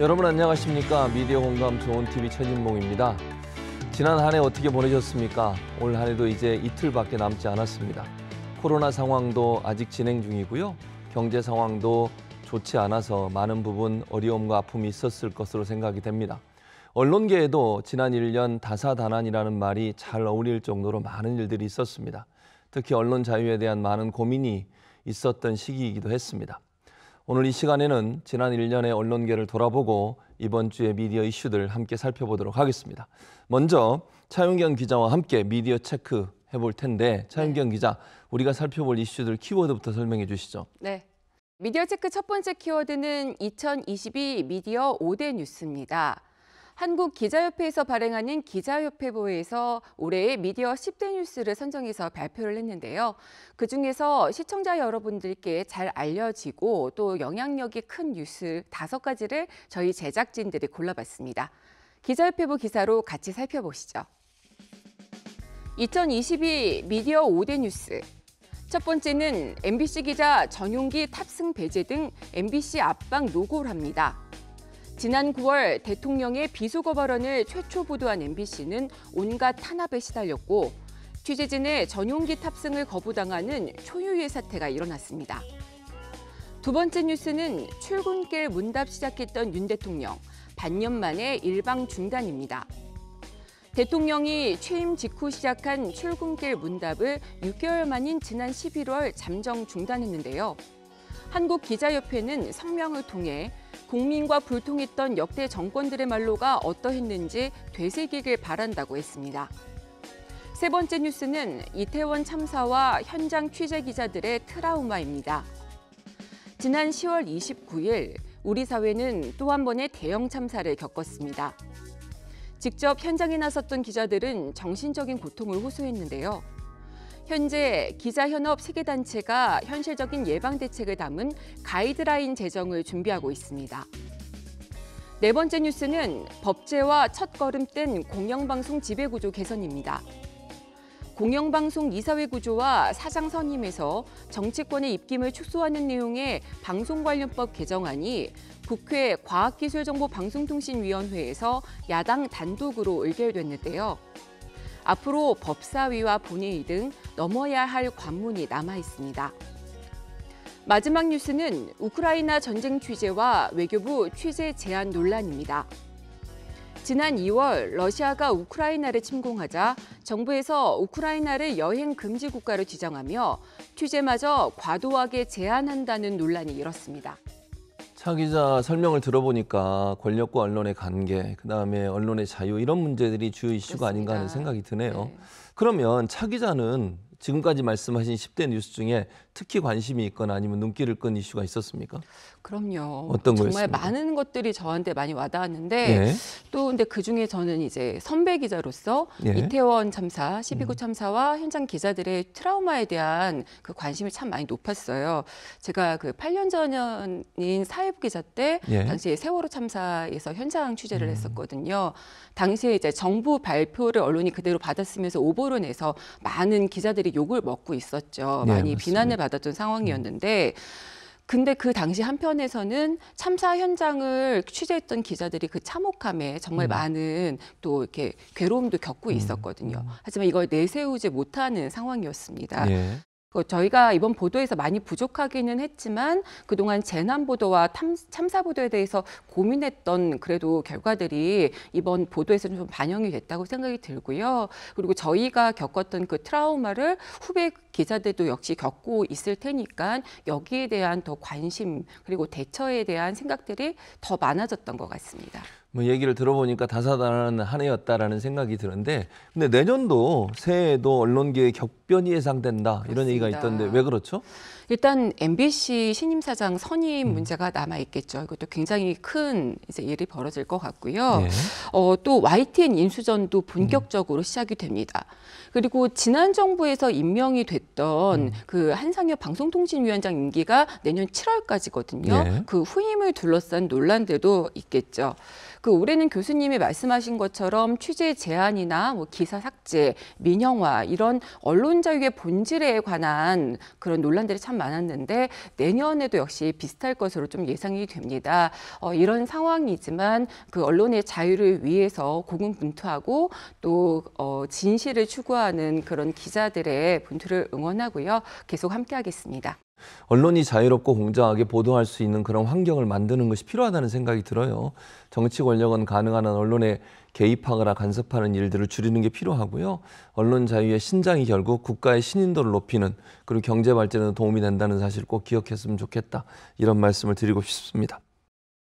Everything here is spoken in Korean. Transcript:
여러분 안녕하십니까? 미디어 공감 좋은 TV 최진봉입니다. 지난 한 해 어떻게 보내셨습니까? 올 한 해도 이제 이틀밖에 남지 않았습니다. 코로나 상황도 아직 진행 중이고요. 경제 상황도 좋지 않아서 많은 부분 어려움과 아픔이 있었을 것으로 생각이 됩니다. 언론계에도 지난 1년 다사다난이라는 말이 잘 어울릴 정도로 많은 일들이 있었습니다. 특히 언론 자유에 대한 많은 고민이 있었던 시기이기도 했습니다. 오늘 이 시간에는 지난 1년의 언론계를 돌아보고 이번 주의 미디어 이슈들 함께 살펴보도록 하겠습니다. 먼저 차윤경 기자와 함께 미디어 체크 해볼 텐데 차윤경 기자, 우리가 살펴볼 이슈들 키워드부터 설명해 주시죠. 네. 미디어 체크 첫 번째 키워드는 2022 미디어 5대 뉴스입니다. 한국기자협회에서 발행하는 기자협회보에서 올해의 미디어 10대 뉴스를 선정해서 발표를 했는데요. 그중에서 시청자 여러분들께 잘 알려지고 또 영향력이 큰 뉴스 5가지를 저희 제작진들이 골라봤습니다. 기자협회보 기사로 같이 살펴보시죠. 2022 미디어 5대 뉴스. 첫 번째는 MBC 기자 전용기 탑승 배제 등 MBC 압박 노고를 합니다. 지난 9월 대통령의 비속어 발언을 최초 보도한 MBC는 온갖 탄압에 시달렸고 취재진의 전용기 탑승을 거부당하는 초유의 사태가 일어났습니다. 두 번째 뉴스는 출근길 문답 시작했던 윤 대통령, 반년 만에 일방 중단입니다. 대통령이 취임 직후 시작한 출근길 문답을 6개월 만인 지난 11월 잠정 중단했는데요. 한국기자협회는 성명을 통해 국민과 불통했던 역대 정권들의 말로가 어떠했는지 되새기길 바란다고 했습니다. 세 번째 뉴스는 이태원 참사와 현장 취재 기자들의 트라우마입니다. 지난 10월 29일 우리 사회는 또 한 번의 대형 참사를 겪었습니다. 직접 현장에 나섰던 기자들은 정신적인 고통을 호소했는데요. 현재 기자현업 세계단체가 현실적인 예방대책을 담은 가이드라인 제정을 준비하고 있습니다. 네 번째 뉴스는 법제화 첫걸음 뗀 공영방송 지배구조 개선입니다. 공영방송 이사회 구조와 사장 선임에서 정치권의 입김을 축소하는 내용의 방송관련법 개정안이 국회 과학기술정보방송통신위원회에서 야당 단독으로 의결됐는데요. 앞으로 법사위와 본회의 등 넘어야 할 관문이 남아 있습니다. 마지막 뉴스는 우크라이나 전쟁 취재와 외교부 취재 제한 논란입니다. 지난 2월 러시아가 우크라이나를 침공하자 정부에서 우크라이나를 여행 금지 국가로 지정하며 취재마저 과도하게 제한한다는 논란이 일었습니다. 차 기자 설명을 들어보니까 권력과 언론의 관계, 그다음에 언론의 자유 이런 문제들이 주요 이슈가 그렇습니다. 아닌가 하는 생각이 드네요. 네. 그러면 차 기자는 지금까지 말씀하신 10대 뉴스 중에 특히 관심이 있거나 아니면 눈길을 끈 이슈가 있었습니까? 그럼요. 어떤 정말 거였습니까? 많은 것들이 저한테 많이 와닿았는데 예. 또 근데 그중에 저는 이제 선배 기자로서 예. 이태원 참사, 12구 참사와 현장 기자들의 트라우마에 대한 그 관심이 참 많이 높았어요. 제가 그 8년 전인 사회부 기자 때 예. 당시에 세월호 참사에서 현장 취재를 했었거든요. 당시에 이제 정부 발표를 언론이 그대로 받았으면서 오보를 내서 많은 기자들이 욕을 먹고 있었죠. 네, 많이 맞습니다. 비난을 받았던 상황이었는데 근데 그 당시 한편에서는 참사 현장을 취재했던 기자들이 그 참혹함에 정말 많은 또 이렇게 괴로움도 겪고 있었거든요. 하지만 이걸 내세우지 못하는 상황이었습니다. 예. 저희가 이번 보도에서 많이 부족하기는 했지만 그동안 재난 보도와 참사 보도에 대해서 고민했던 그래도 결과들이 이번 보도에서 좀 반영이 됐다고 생각이 들고요. 그리고 저희가 겪었던 그 트라우마를 후배 기자들도 역시 겪고 있을 테니까 여기에 대한 더 관심 그리고 대처에 대한 생각들이 더 많아졌던 것 같습니다. 뭐 얘기를 들어보니까 다사다난한 한 해였다라는 생각이 드는데, 근데 내년도 새해에도 언론계의 격변이 예상된다 이런 얘기가 있던데 왜 그렇죠? 일단 MBC 신임 사장 선임 문제가 남아 있겠죠. 이것도 굉장히 큰 이제 일이 벌어질 것 같고요. 예. 또 YTN 인수전도 본격적으로 시작이 됩니다. 그리고 지난 정부에서 임명이 됐던 그 한상혁 방송통신위원장 임기가 내년 7월까지거든요. 예. 그 후임을 둘러싼 논란들도 있겠죠. 올해는 교수님이 말씀하신 것처럼 취재 제한이나 기사 삭제, 민영화 이런 언론 자유의 본질에 관한 그런 논란들이 참 많았는데 내년에도 역시 비슷할 것으로 좀 예상이 됩니다. 이런 상황이지만 그 언론의 자유를 위해서 고군분투하고 또 진실을 추구하는 그런 기자들의 분투를 응원하고요. 계속 함께하겠습니다. 언론이 자유롭고 공정하게 보도할 수 있는 그런 환경을 만드는 것이 필요하다는 생각이 들어요. 정치 권력은 가능한 한 언론에 개입하거나 간섭하는 일들을 줄이는 게 필요하고요. 언론 자유의 신장이 결국 국가의 신인도를 높이는 그리고 경제 발전에 도움이 된다는 사실 꼭 기억했으면 좋겠다. 이런 말씀을 드리고 싶습니다.